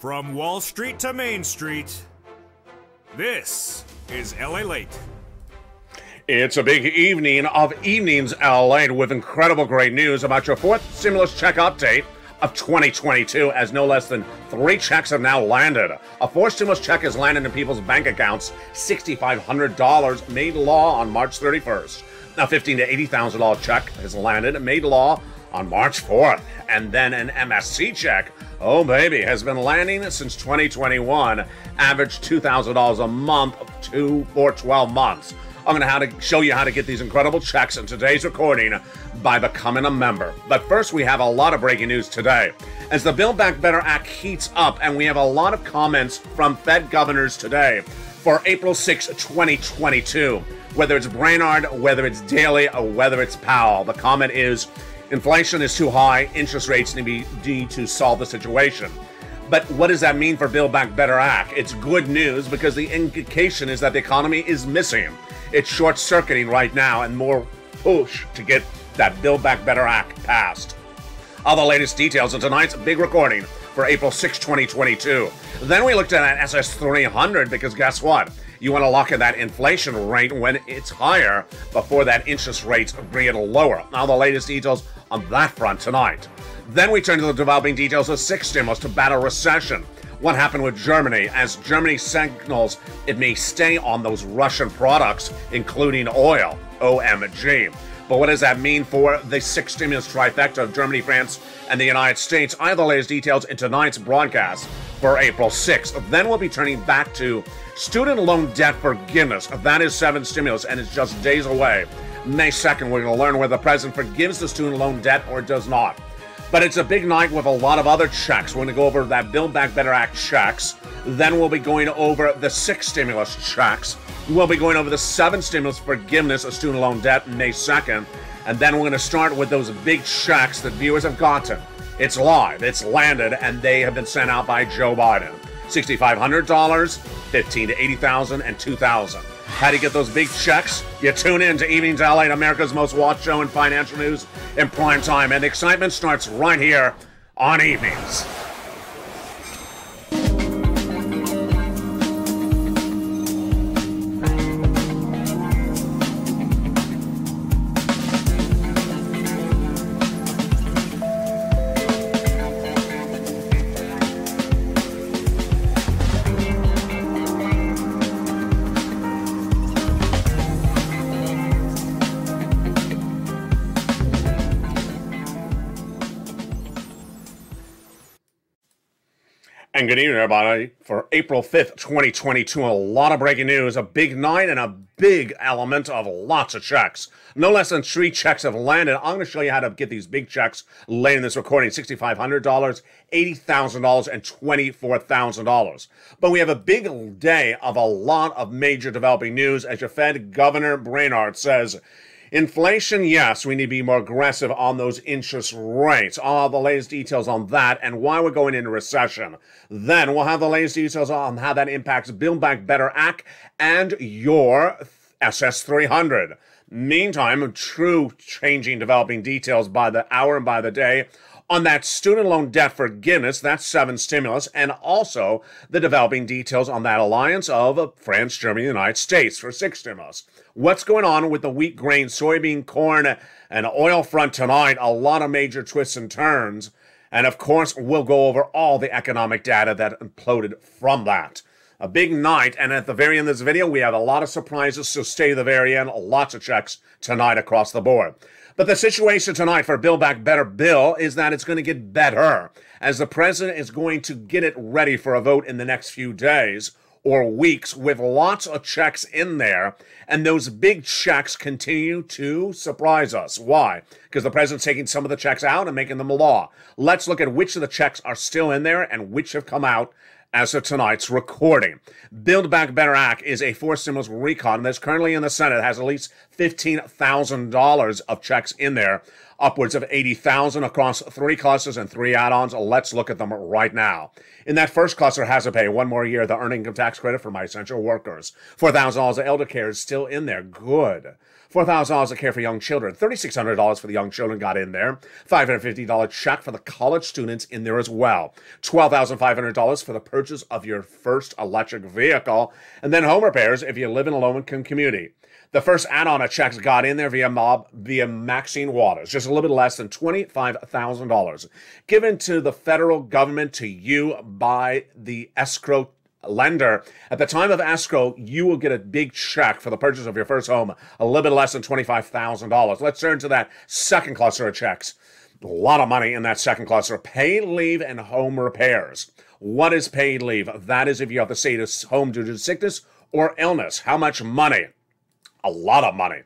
From Wall Street to Main Street, this is LALATE. It's a big evening of evenings, LA, with incredible great news about your fourth stimulus check update of 2022, as no less than 3 checks have now landed. A fourth stimulus check has landed in people's bank accounts, $6,500, made law on March 31st. Now, $15,000 to $80,000 check has landed and made law on March 4th. And then an MSC check, oh baby, has been landing since 2021, averaged $2,000 a month for 12 months. I'm going to show you how to get these incredible checks in today's recording by becoming a member. But first, we have a lot of breaking news today. As the Build Back Better Act heats up, and we have a lot of comments from Fed governors today for April 6, 2022. Whether it's Brainard, whether it's Daly, or whether it's Powell, the comment is, inflation is too high, interest rates need to solve the situation. But what does that mean for Build Back Better Act? It's good news because the indication is that the economy is missing. It's short-circuiting right now and more push to get that Build Back Better Act passed. All the latest details in tonight's big recording for April 6, 2022. Then we looked at that SS300 because guess what? You want to lock in that inflation rate when it's higher before that interest rates get lower. All the latest details on that front tonight. Then we turn to the developing details of 6 stimulus to battle recession. What happened with Germany as Germany signals it may stay on those Russian products, including oil. OMG. But what does that mean for the 6 stimulus trifecta of Germany, France, and the United States? I have the latest details in tonight's broadcast for April 6th. Then we'll be turning back to student loan debt forgiveness. That is 7 stimulus, and it's just days away. May 2nd, we're going to learn whether the president forgives the student loan debt or does not. But it's a big night with a lot of other checks. We're going to go over that Build Back Better Act checks. Then we'll be going over the 6 stimulus checks. We'll be going over the 7 stimulus forgiveness of student loan debt May 2nd. And then we're going to start with those big checks that viewers have gotten. It's live, it's landed, and they have been sent out by Joe Biden. $6,500, $15,000 to $80,000, and $2,000. How do you get those big checks? You tune in to Evenings LA, America's most watched show in financial news in prime time. And the excitement starts right here on Evenings. And good evening, everybody. For April 5th, 2022, a lot of breaking news, a big night, and a big element of lots of checks. No less than 3 checks have landed. I'm going to show you how to get these big checks later in this recording. $6,500, $80,000, and $24,000. But we have a big day of a lot of major developing news as your Fed Governor Brainard says, inflation, yes, we need to be more aggressive on those interest rates. All the latest details on that and why we're going into recession. Then we'll have the latest details on how that impacts Build Back Better Act and your SS300. Meantime, true changing developing details by the hour and by the day on that student loan debt forgiveness, that's 7 stimulus, and also the developing details on that alliance of France, Germany, and the United States for 6 stimulus. What's going on with the wheat, grain, soybean, corn, and oil front tonight? A lot of major twists and turns. And of course, we'll go over all the economic data that imploded from that. A big night, and at the very end of this video, we have a lot of surprises, so stay to the very end. Lots of checks tonight across the board. But the situation tonight for Build Back Better bill is that it's going to get better, as the president is going to get it ready for a vote in the next few days or weeks with lots of checks in there, and those big checks continue to surprise us. Why? Because the president's taking some of the checks out and making them a law. Let's look at which of the checks are still in there and which have come out as of tonight's recording. Build Back Better Act is a 4 stimulus recon that's currently in the Senate. It has at least $15,000 of checks in there, upwards of 80,000 across 3 clusters and 3 add-ons. Let's look at them right now. In that first cluster, has to pay 1 more year the earned income tax credit for my essential workers. $4,000 of elder care is still in there. Good. $4,000 of care for young children. $3,600 for the young children got in there. $550 check for the college students in there as well. $12,500 for the purchase of your first electric vehicle. And then home repairs if you live in a low-income community. The first add-on of checks got in there via Maxine Waters, just a little bit less than $25,000, given to the federal government to you by the escrow lender. At the time of escrow, you will get a big check for the purchase of your first home, a little bit less than $25,000. Let's turn to that second cluster of checks. A lot of money in that second cluster. Paid leave and home repairs. What is paid leave? That is if you have to stay at home due to sickness or illness. How much money? A lot of money.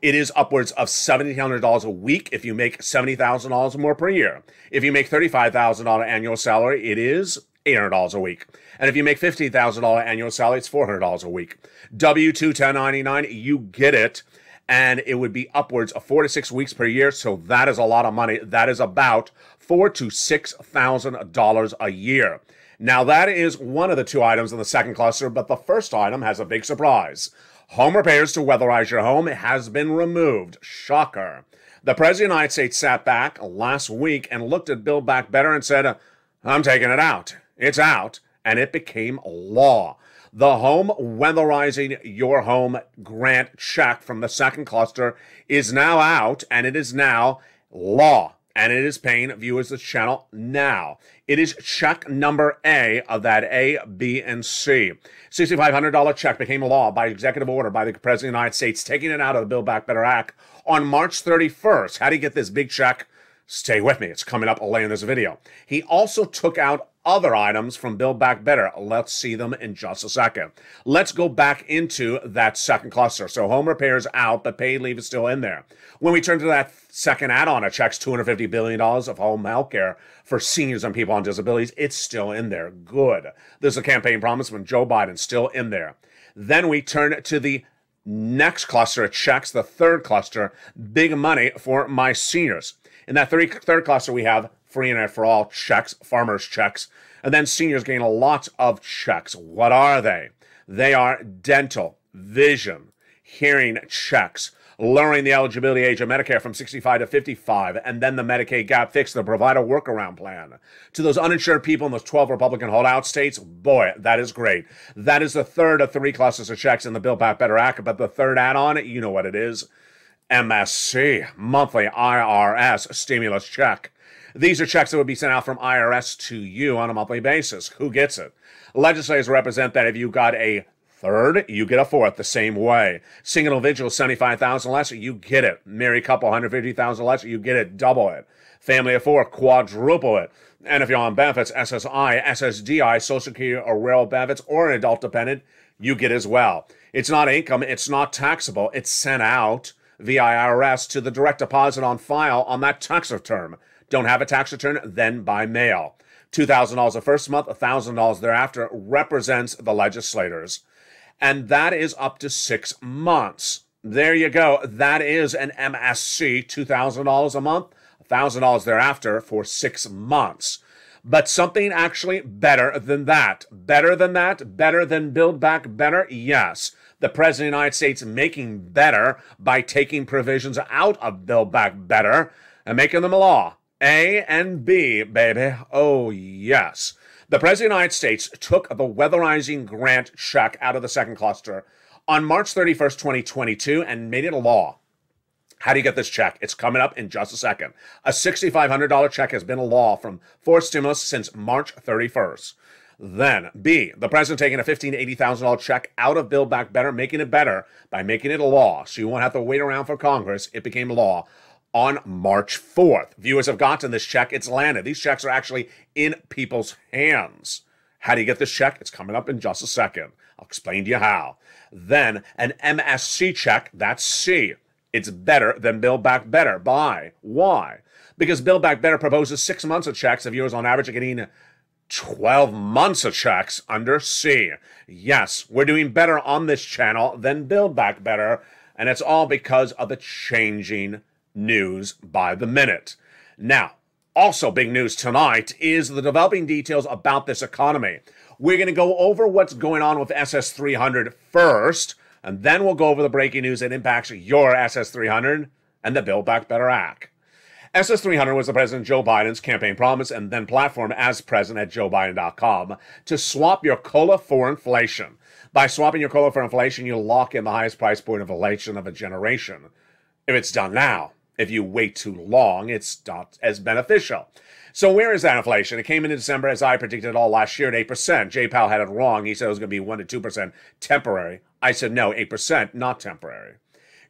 It is upwards of $1,700 a week if you make $70,000 more per year. If you make $35,000 annual salary, it is $800 a week. And if you make $15,000 annual salary, it's $400 a week. W-2 1099, you get it. And it would be upwards of 4 to 6 weeks per year. So that is a lot of money. That is about $4,000 to $6,000 a year. Now that is one of the 2 items in the second cluster, but the first item has a big surprise. Home repairs to weatherize your home has been removed. Shocker. The President of the United States sat back last week and looked at Build Back Better and said, I'm taking it out. It's out. And it became law. The home weatherizing your home grant check from the second cluster is now out, and it is now law. And it is paying viewers this channel now. It is check number A of that A, B, and C. $6,500 check became law by executive order by the President of the United States, taking it out of the Build Back Better Act on March 31st. How do you get this big check? Stay with me. It's coming up later in this video. He also took out other items from Build Back Better. Let's see them in just a second. Let's go back into that second cluster. So home repairs out, but paid leave is still in there. When we turn to that second add-on, it checks $250 billion of home health care for seniors and people on disabilities. It's still in there. Good. This is a campaign promise from Joe Biden, still in there. Then we turn to the next cluster. It checks the third cluster, big money for my seniors. In that third cluster, we have free internet for all checks, farmers checks, and then seniors gain a lot of checks. What are they? They are dental, vision, hearing checks, lowering the eligibility age of Medicare from 65 to 55, and then the Medicaid gap fix, the provider workaround plan. To those uninsured people in those 12 Republican holdout states, boy, that is great. That is the third of 3 clusters of checks in the Build Back Better Act, but the third add-on, you know what it is. MSC, monthly IRS stimulus check. These are checks that would be sent out from IRS to you on a monthly basis. Who gets it? Legislators represent that if you got a third, you get a fourth the same way. Single individual, $75,000 less, you get it. Married couple, $150,000 less, you get it. Double it. Family of 4, quadruple it. And if you're on benefits, SSI, SSDI, Social Security or rural benefits, or an adult dependent, you get as well. It's not income. It's not taxable. It's sent out via IRS to the direct deposit on file on that tax return. Don't have a tax return, then by mail. $2,000 the first month, $1,000 thereafter represents the legislators. And that is up to 6 months. There you go. That is an MSC, $2,000 a month, $1,000 thereafter for 6 months. But something actually better than that. Better than that? Better than Build Back Better? Yes. The President of the United States making better by taking provisions out of Build Back Better and making them a law. A and B, baby. Oh, yes. The President of the United States took the weatherizing grant check out of the second cluster on March 31st, 2022, and made it a law. How do you get this check? It's coming up in just a second. A $6,500 check has been a law for stimulus since March 31st. Then, B, the president taking a $15,000 to $80,000 check out of Build Back Better, making it better by making it a law. So you won't have to wait around for Congress. It became law on March 4th. Viewers have gotten this check. It's landed. These checks are actually in people's hands. How do you get this check? It's coming up in just a second. I'll explain to you how. Then, an MSC check, that's C. It's better than Build Back Better. By why? Because Build Back Better proposes 6 months of checks. If viewers on average are getting 12 months of checks under C. Yes, we're doing better on this channel than Build Back Better. And it's all because of the changing news by the minute. Now, also big news tonight is the developing details about this economy. We're going to go over what's going on with SS300 first, and then we'll go over the breaking news that impacts your SS300 and the Build Back Better Act. SS300 was the President Joe Biden's campaign promise and then platform as president at joebiden.com to swap your COLA for inflation. By swapping your COLA for inflation, you lock in the highest price point of inflation of a generation. If it's done now, if you wait too long, it's not as beneficial. So where is that inflation? It came in December, as I predicted all last year, at 8%. Jay Powell had it wrong. He said it was going to be 1 to 2% temporary. I said no, 8%, not temporary.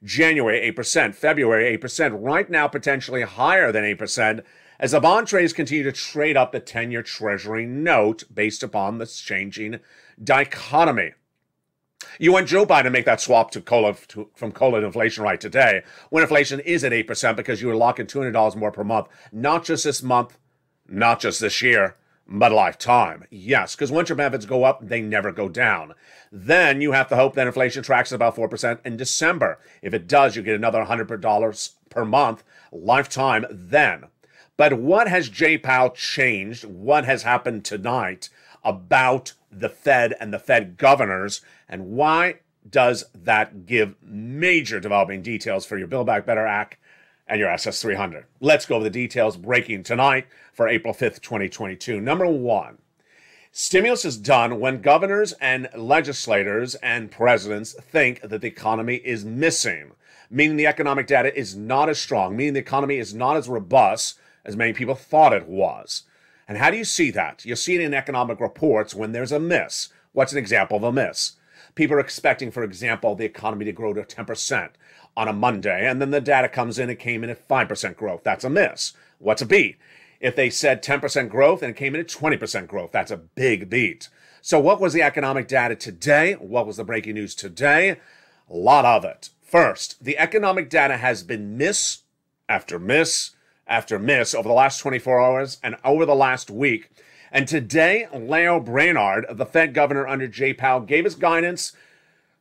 January, 8%. February, 8%. Right now, potentially higher than 8%, as the bond trades continue to trade up the 10-year Treasury note based upon this changing dichotomy. You want Joe Biden to make that swap from COLA to inflation right today, when inflation is at 8% because you are locking $200 more per month, not just this month, not just this year, but a lifetime. Yes, because once your benefits go up, they never go down. Then you have to hope that inflation tracks at about 4% in December. If it does, you get another $100 per month, lifetime then. But what has Jay Powell changed? What has happened tonight about the Fed and the Fed governors? And why does that give major developing details for your Build Back Better Act and your SS300? Let's go over the details breaking tonight for April 5th, 2022. Number one, stimulus is done when governors and legislators and presidents think that the economy is missing, meaning the economic data is not as strong, meaning the economy is not as robust as many people thought it was. And how do you see that? You see it in economic reports when there's a miss. What's an example of a miss? People are expecting, for example, the economy to grow to 10% on a Monday, and then the data comes in, it came in at 5% growth. That's a miss. What's a beat? If they said 10% growth and it came in at 20% growth, that's a big beat. So what was the economic data today? What was the breaking news today? A lot of it. First, the economic data has been miss after miss after miss over the last 24 hours and over the last week. And today, Lael Brainard, the Fed governor under Jay Powell, gave us guidance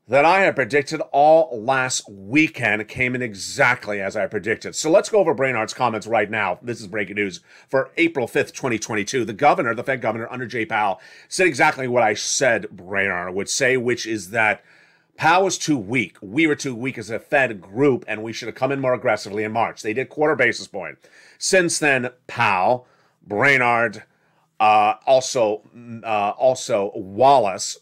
that I had predicted all last weekend. It came in exactly as I predicted. So let's go over Brainard's comments right now. This is breaking news for April 5th, 2022. The governor, the Fed governor under Jay Powell, said exactly what I said Brainard would say, which is that Powell was too weak. We were too weak as a Fed group, and we should have come in more aggressively in March. They did quarter basis point. Since then, Powell, Brainard, also Wallace,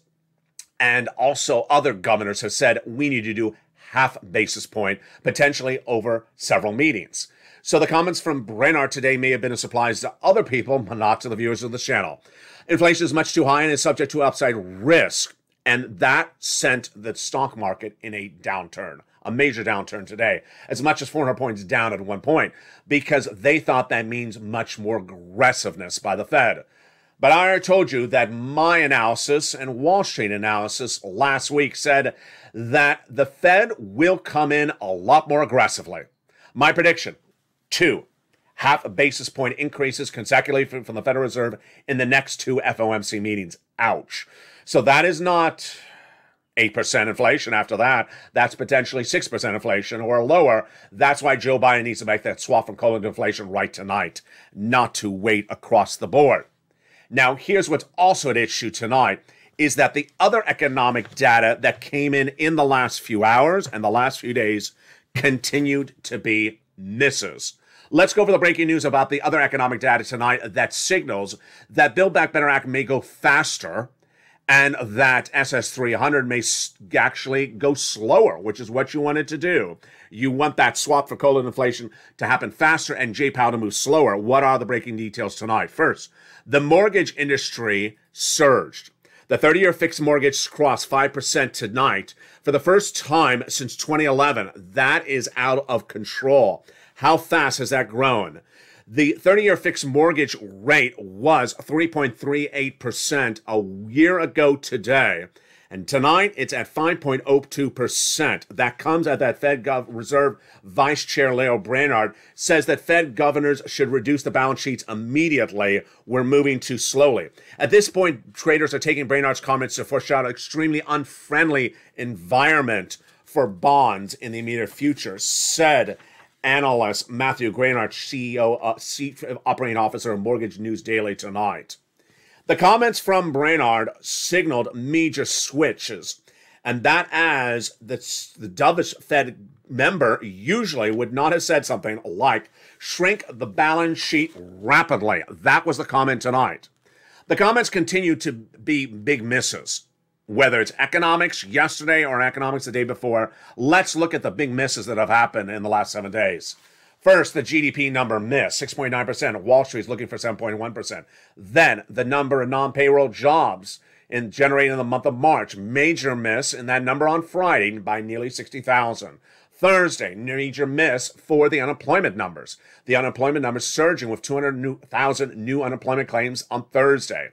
and also other governors have said we need to do half basis point, potentially over several meetings. So the comments from Brainard today may have been a surprise to other people, but not to the viewers of the channel. Inflation is much too high and is subject to upside risk, and that sent the stock market in a downturn. A major downturn today, as much as 400 points down at one point, because they thought that means much more aggressiveness by the Fed. But I already told you that my analysis and Wall Street analysis last week said that the Fed will come in a lot more aggressively. My prediction, 2 half basis point increases consecutively from the Federal Reserve in the next 2 FOMC meetings. Ouch. So that is not 8% inflation after that. That's potentially 6% inflation or lower. That's why Joe Biden needs to make that swap from COLA to inflation right tonight, not to wait across the board. Now, here's what's also at issue tonight is that the other economic data that came in the last few hours and the last few days continued to be misses. Let's go over the breaking news about the other economic data tonight that signals that Build Back Better Act may go faster and that SS300 may actually go slower, which is what you wanted to do. You want that swap for COLA inflation to happen faster and Jay Powell to move slower. What are the breaking details tonight? First, the mortgage industry surged. The 30-year fixed mortgage crossed 5% tonight for the first time since 2011. That is out of control. How fast has that grown? The 30-year fixed mortgage rate was 3.38% a year ago today. And tonight, it's at 5.02%. That comes at that Fed Reserve Vice Chair Lael Brainard says that Fed governors should reduce the balance sheets immediately. We're moving too slowly. At this point, traders are taking Brainard's comments to foreshadow an extremely unfriendly environment for bonds in the immediate future, said analyst Matthew Graynard, CEO, Chief Operating Officer of Mortgage News Daily tonight. The comments from Brainard signaled major switches, and that as the dovish Fed member usually would not have said something like, shrink the balance sheet rapidly. That was the comment tonight. The comments continue to be big misses. Whether it's economics yesterday or economics the day before, let's look at the big misses that have happened in the last 7 days. First, the GDP number missed, 6.9%. Wall Street's looking for 7.1%. Then, the number of non-payroll jobs generated in the month of March, major miss in that number on Friday by nearly 60,000. Thursday, major miss for the unemployment numbers. The unemployment numbers surging with 200,000 new unemployment claims on Thursday.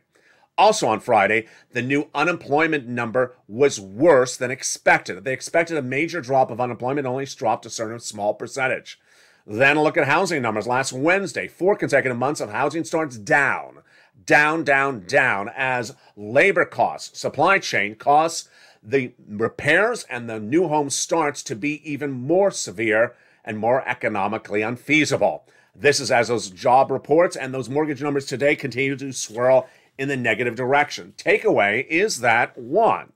Also on Friday, the new unemployment number was worse than expected. They expected a major drop of unemployment, only dropped a certain small percentage. Then look at housing numbers. Last Wednesday, 4 consecutive months of housing starts down, as labor costs, supply chain costs, the repairs and the new home starts to be even more severe and more economically unfeasible. This is as those job reports and those mortgage numbers today continue to swirl in the negative direction. Takeaway is that, one,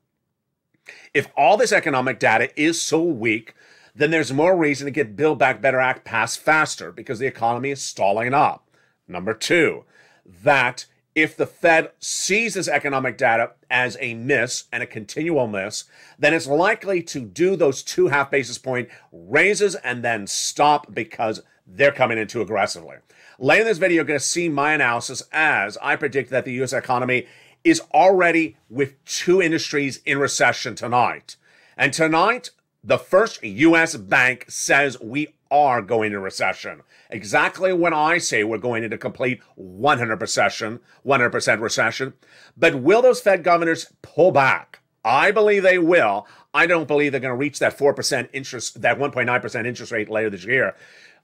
if all this economic data is so weak, then there's more reason to get Build Back Better Act passed faster because the economy is stalling up. Number two, that if the Fed sees this economic data as a miss and a continual miss, then it's likely to do those 2.5 basis point raises and then stop because they're coming in too aggressively. Later in this video, you're going to see my analysis as I predict that the U.S. economy is already with 2 industries in recession tonight. And tonight, the first U.S. bank says we are going into recession. Exactly when I say we're going into complete 100% recession. But will those Fed governors pull back? I believe they will. I don't believe they're going to reach that 4% interest, that 1.9% interest rate later this year.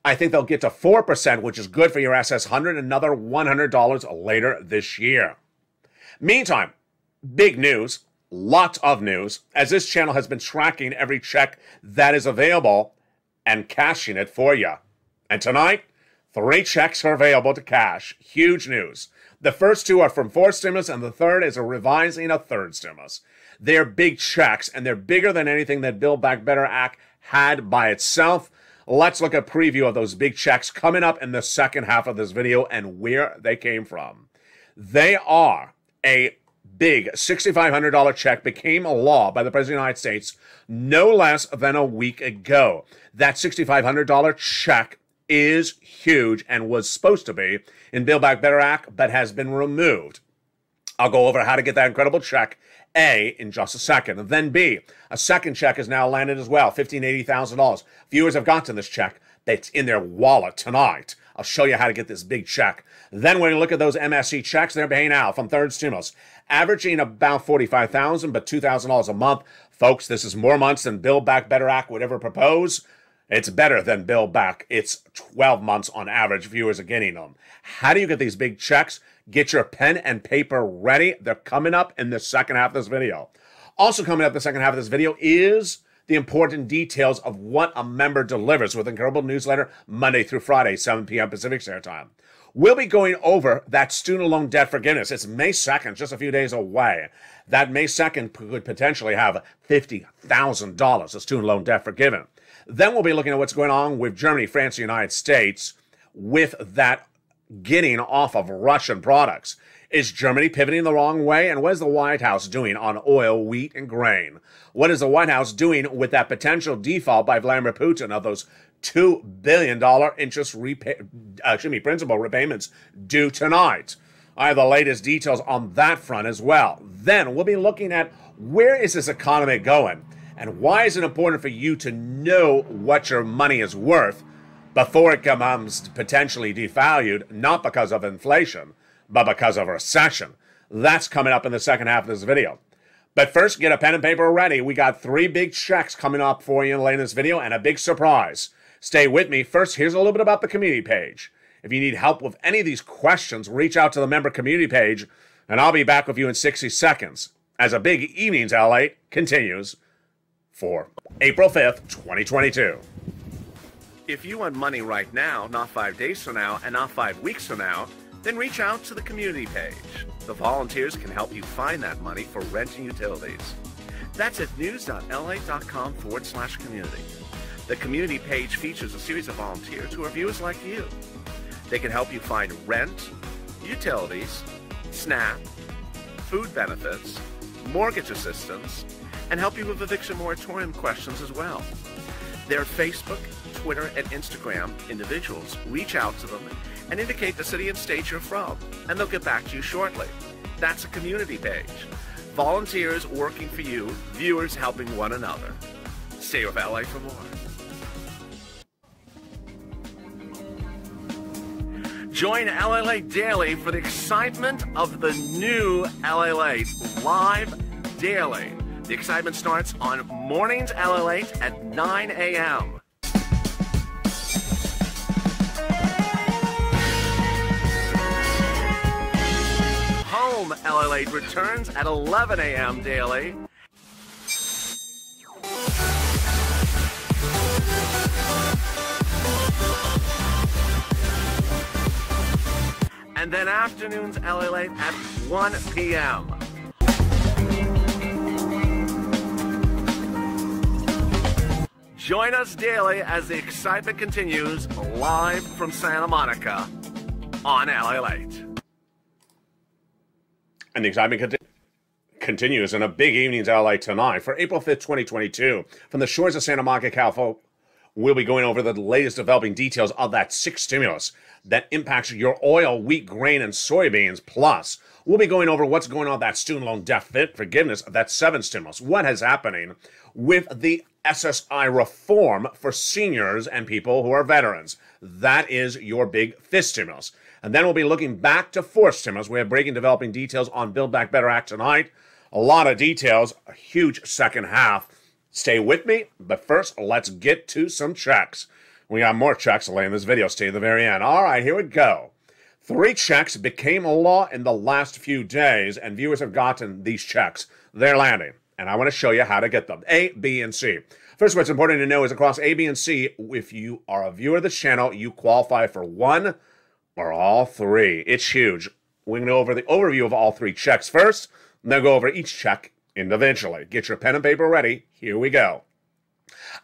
I think they'll get to 4%, which is good for your SS100, another $100 later this year. Meantime, big news. Lots of news, as this channel has been tracking every check that is available and cashing it for you. And tonight, 3 checks are available to cash. Huge news. The first 2 are from 4th stimulus, and the third is a revising a 3rd stimulus. They're big checks, and they're bigger than anything that Build Back Better Act had by itself. Let's look at a preview of those big checks coming up in the second half of this video and where they came from. They are a big $6,500 check became a law by the President of the United States no less than a week ago. That $6,500 check is huge and was supposed to be in Build Back Better Act, but has been removed. I'll go over how to get that incredible check, A, in just a second. And then B, a second check has now landed as well, $15,000-$80,000. Viewers have gotten this check. It's in their wallet tonight. I'll show you how to get this big check. Then when you look at those MSC checks, they're paying out from 3rd stimulus, averaging about $45,000, but $2,000 a month. Folks, this is more months than Build Back Better Act would ever propose. It's better than Build Back. It's 12 months on average. Viewers are getting them. How do you get these big checks? Get your pen and paper ready. They're coming up in the second half of this video. Also coming up in the second half of this video is the important details of what a member delivers with Incredible Newsletter Monday through Friday, 7 p.m. Pacific Standard Time. We'll be going over that student loan debt forgiveness. It's May 2nd, just a few days away. That May 2nd could potentially have $50,000 of student loan debt forgiven. Then we'll be looking at what's going on with Germany, France, and the United States with that getting off of Russian products. Is Germany pivoting the wrong way? And what is the White House doing on oil, wheat, and grain? What is the White House doing with that potential default by Vladimir Putin of those $2 billion principal repayments due tonight? I have the latest details on that front as well. Then we'll be looking at where is this economy going and why is it important for you to know what your money is worth before it becomes potentially devalued, not because of inflation, but because of a recession. That's coming up in the second half of this video. But first, get a pen and paper ready. We got 3 big checks coming up for you later in this video and a big surprise. Stay with me. First, here's a little bit about the community page. If you need help with any of these questions, reach out to the member community page, and I'll be back with you in 60 seconds as a big evenings LA continues for April 5th, 2022. If you want money right now, not 5 days from now, and not 5 weeks from now, then reach out to the community page. The volunteers can help you find that money for rent and utilities. That's at news.lalate.com/community. The community page features a series of volunteers who are viewers like you. They can help you find rent, utilities, SNAP, food benefits, mortgage assistance, and help you with eviction moratorium questions as well. Their Facebook, Twitter, and Instagram individuals reach out to them and indicate the city and state you're from, and they'll get back to you shortly. That's a community page. Volunteers working for you, viewers helping one another. Stay with LA for more. Join LALATE Daily for the excitement of the new LALATE live daily. The excitement starts on Mornings LALATE at 9 a.m. Home LALATE returns at 11 a.m. daily. And then afternoons LALATE at 1 p.m. Join us daily as the excitement continues live from Santa Monica on LALATE. And the excitement continues in a big evening's LA tonight for April 5th, 2022. From the shores of Santa Monica, California, we'll be going over the latest developing details of that sixth stimulus that impacts your oil, wheat, grain, and soybeans. Plus, we'll be going over what's going on with that student loan debt forgiveness of that seventh stimulus. What is happening with the SSI reform for seniors and people who are veterans. That is your big fifth stimulus. And then we'll be looking back to fourth stimulus. We have breaking developing details on Build Back Better Act tonight. A lot of details, a huge second half. Stay with me, but first, let's get to some checks. We got more checks to lay in this video. Stay to the very end. All right, here we go. 3 checks became a law in the last few days, and viewers have gotten these checks. They're landing, and I want to show you how to get them. A, B, and C. First, what's important to know is across A, B, and C, if you are a viewer of this channel, you qualify for one or all 3. It's huge. We're going to go over the overview of all 3 checks first, and then go over each check individually. Get your pen and paper ready. Here we go.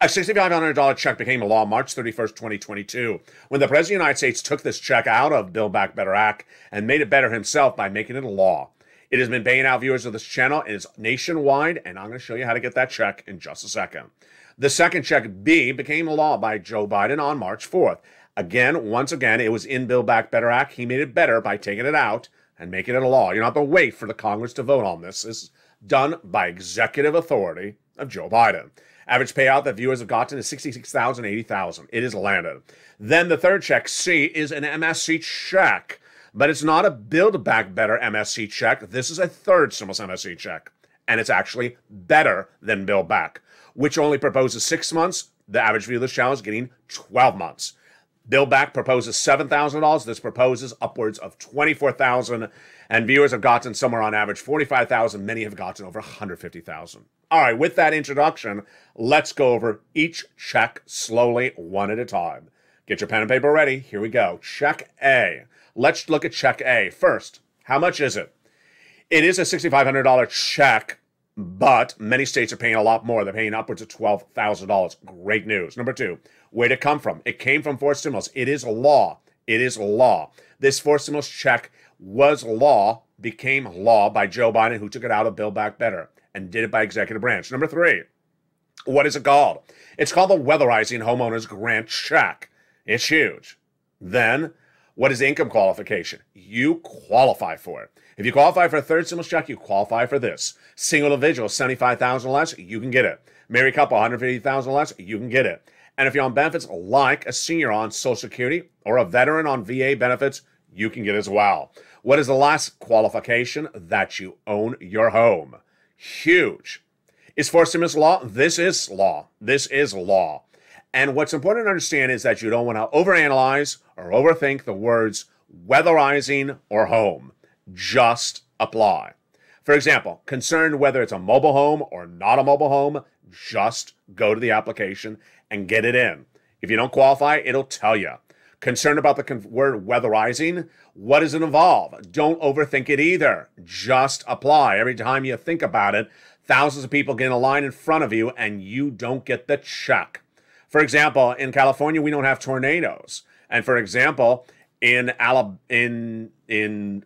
A $6,500 check became a law March 31st, 2022, when the President of the United States took this check out of Build Back Better Act and made it better himself by making it a law. It has been paying out viewers of this channel. It is nationwide, and I'm going to show you how to get that check in just a second. The second check, B, became a law by Joe Biden on March 4th. Again, once again, it was in Build Back Better Act. He made it better by taking it out and making it a law. You don't have to wait for the Congress to vote on this. This is done by executive authority of Joe Biden. Average payout that viewers have gotten is $66,000, $80,000. It is landed. Then the third check, C, is an MSC check. But it's not a Build Back Better MSC check. This is a third stimulus MSC check. And it's actually better than Build Back, which only proposes 6 months. The average viewer of this channel is getting 12 months. Build Back proposes $7,000. This proposes upwards of $24,000. And viewers have gotten somewhere on average $45,000. Many have gotten over $150,000. All right, with that introduction, let's go over each check slowly, one at a time. Get your pen and paper ready. Here we go. Check A. Let's look at check A first. How much is it? It is a $6,500 check, but many states are paying a lot more. They're paying upwards of $12,000. Great news. Number 2, where'd it come from? It came from fourth stimulus. It is law. It is law. This fourth stimulus check was law, became law by Joe Biden, who took it out of Build Back Better and did it by executive branch. Number 3, what is it called? It's called the Weatherizing Homeowners Grant Check. It's huge. Then, what is the income qualification? You qualify for it. If you qualify for a third stimulus check, you qualify for this. Single individual, $75,000 less, you can get it. Married couple, $150,000 less, you can get it. And if you're on benefits like a senior on Social Security or a veteran on VA benefits, you can get as well. What is the last qualification? That you own your home. Huge. Is fourth stimulus law? This is law. This is law. And what's important to understand is that you don't want to overanalyze or overthink the words weatherizing or home. Just apply. For example, concerned whether it's a mobile home or not a mobile home, Just go to the application and get it in. If you don't qualify, it'll tell you. Concerned about the word weatherizing? What does it involve? Don't overthink it either. Just apply. Every time you think about it, thousands of people get in a line in front of you and you don't get the check. For example, in California, we don't have tornadoes. And for example, in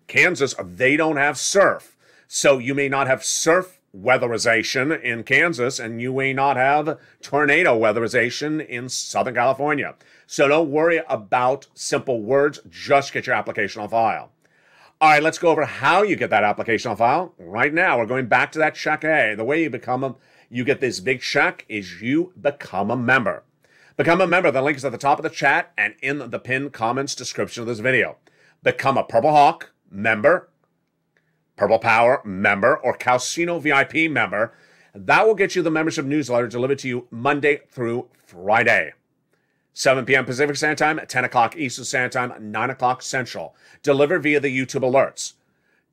Kansas, they don't have surf. So you may not have surf weatherization in Kansas, and you may not have tornado weatherization in Southern California. So don't worry about simple words. Just get your application on file. All right, let's go over how you get that application on file. Right now, we're going back to that check A. The way you get this big check is you become a member. Become a member. The link is at the top of the chat and in the pinned comments description of this video. Become a Purple Hawk member, Purple Power member, or Calcino VIP member. That will get you the membership newsletter delivered to you Monday through Friday. 7 p.m. Pacific Standard Time, 10 o'clock Eastern Standard Time, 9 o'clock Central. Delivered via the YouTube alerts.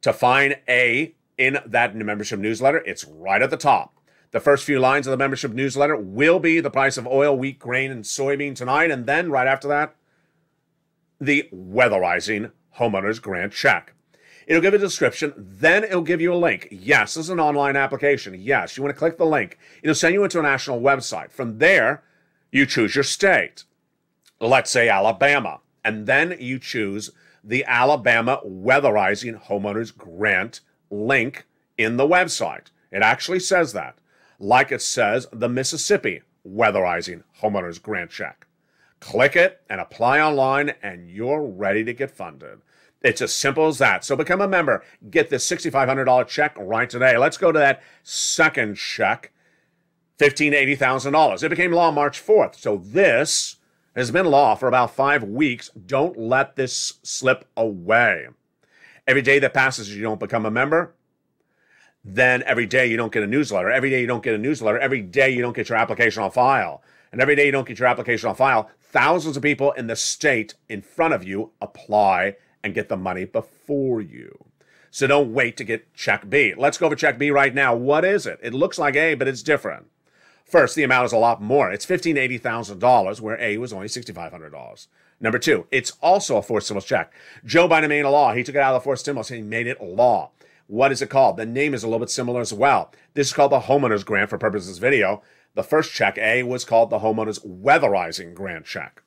To find A in that membership newsletter, it's right at the top. The first few lines of the membership newsletter will be the price of oil, wheat, grain, and soybean tonight. And then right after that, the weatherizing homeowners grant check. It'll give a description. Then it'll give you a link. Yes, this is an online application. Yes, you want to click the link. It'll send you into a national website. From there, you choose your state. Let's say Alabama. And then you choose the Alabama weatherizing homeowners grant link in the website. It actually says that. Like it says the Mississippi weatherizing homeowners grant check. Click it and apply online and you're ready to get funded. It's as simple as that. So become a member. Get this $6,500 check right today. Let's go to that second check, $15,000 to $80,000. It became law March 4th. So this has been law for about 5 weeks. Don't let this slip away. Every day that passes, you don't become a member. Then every day you don't get a newsletter. Every day you don't get a newsletter. Every day you don't get your application on file. And every day you don't get your application on file, thousands of people in the state in front of you apply and get the money before you. So don't wait to get check B. Let's go over check B right now. What is it? It looks like A, but it's different. First, the amount is a lot more. It's $80,000, where A was only $6,500. Number two, it's also a forced stimulus check. Joe Biden made a law. He took it out of the forced stimulus and he made it law. What is it called? The name is a little bit similar as well. This is called the homeowners grant for purposes of this video. The first check, A, was called the homeowners weatherizing grant check.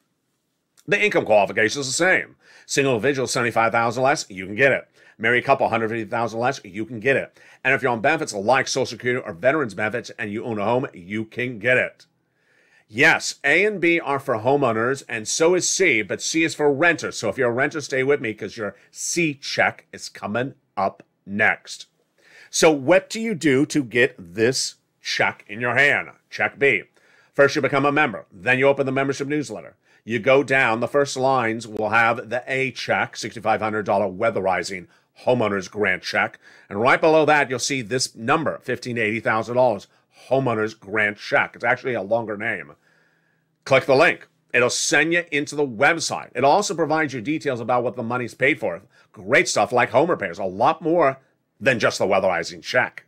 The income qualification is the same. Single individual, $75,000 less, you can get it. Married couple, $150,000 less, you can get it. And if you're on benefits like Social Security or veterans benefits and you own a home, you can get it. Yes, A and B are for homeowners, and so is C, but C is for renters. So if you're a renter, stay with me because your C check is coming up next. So what do you do to get this check in your hand? Check B. First, you become a member. Then you open the membership newsletter. You go down. The first lines will have the A check, $6,500 weatherizing homeowners grant check. And right below that, you'll see this number, $15,000 to $80,000 homeowners grant check. It's actually a longer name. Click the link. It'll send you into the website. It also provides you details about what the money's paid for. Great stuff like home repairs, a lot more than just the weatherizing check.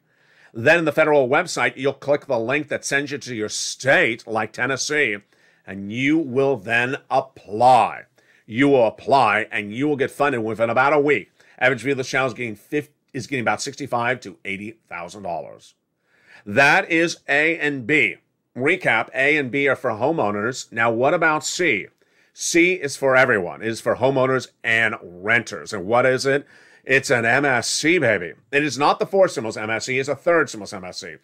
Then in the federal website, you'll click the link that sends you to your state, like Tennessee, and you will then apply. You will apply, and you will get funded within about a week. Average view of the channel is getting about $65,000 to $80,000. That is A and B. Recap, A and B are for homeowners. Now, what about C? C is for everyone. It is for homeowners and renters. And what is it? It's an MSC, baby. It is not the fourth stimulus MSC. It's a third stimulus MSC.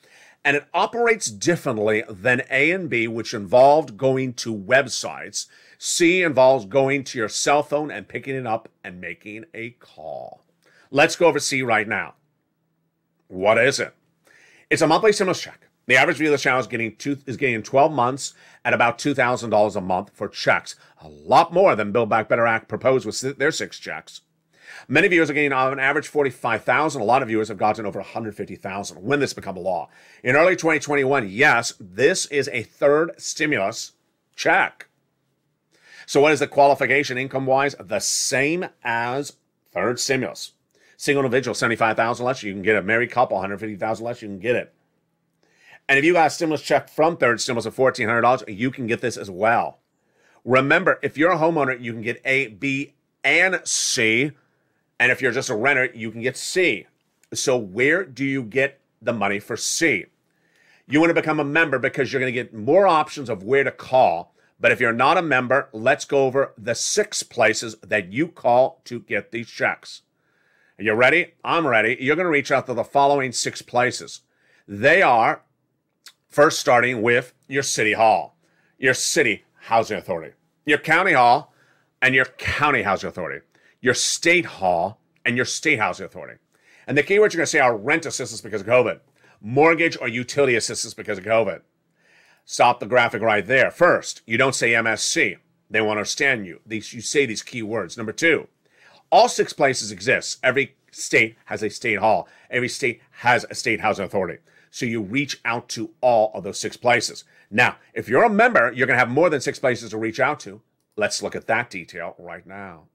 And it operates differently than A and B, which involved going to websites. C involves going to your cell phone and picking it up and making a call. Let's go over C right now. What is it? It's a monthly stimulus check. The average view of the channel is getting 12 months at about $2,000 a month for checks. A lot more than Build Back Better Act proposed with their 6 checks. Many viewers are getting on average $45,000. A lot of viewers have gotten over $150,000 when this become a law. In early 2021, yes, this is a third stimulus check. So what is the qualification income-wise? The same as third stimulus. Single individual, $75,000 less, you can get it. Married couple, $150,000 less, you can get it. And if you got a stimulus check from third stimulus of $1,400, you can get this as well. Remember, if you're a homeowner, you can get A, B, and C. And if you're just a renter, you can get C. So where do you get the money for C? You want to become a member because you're going to get more options of where to call. But if you're not a member, let's go over the 6 places that you call to get these checks. Are you ready? I'm ready. You're going to reach out to the following 6 places. They are, first starting with your city hall, your city housing authority, your county hall, and your county housing authority, your state hall, and your state housing authority. And the keywords you're going to say are rent assistance because of COVID, mortgage or utility assistance because of COVID. Stop the graphic right there. First, you don't say MSC. They won't understand you. You say these key words. Number 2, all 6 places exist. Every state has a state hall. Every state has a state housing authority. So you reach out to all of those 6 places. Now, if you're a member, you're going to have more than 6 places to reach out to. Let's look at that detail right now.